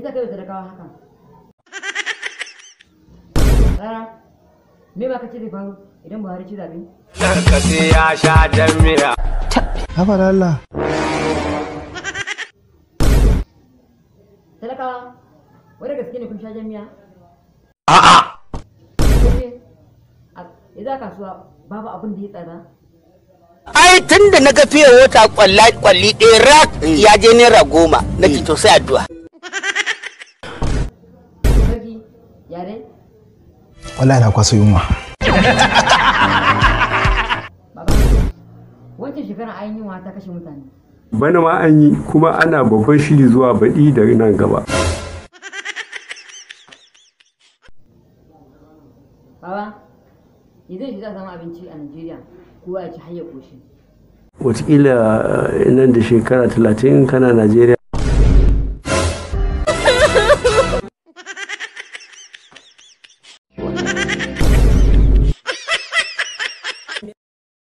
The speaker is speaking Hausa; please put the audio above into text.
yasa kai da talakawa haka? Rara, me ba ka ce zai faru idan Buhari ci zaɓe? Ka sai ya sha jami'a. Haba da Allah. Talakawa, wadda gaske ne kun sha jami'a? A'a. Idan kasuwa babu abin da ya tsada? Ai tun da na ga fiye wata kwalli ɗaya rak ya je naira 10 na ce to sai addu'a. Sarki, yare? Wallahi na kwaso yunwa. Baba, wancan shekara an yi ta kashe mutane. Bana ma an yi kuma ana babban shiri zuwa baɗi da nan gaba. Baba, idan shi za samu abinci a Najeriya, kowa ya ci har ya ƙoshi. Wataƙila nan da shekara 30 kana Najeriya.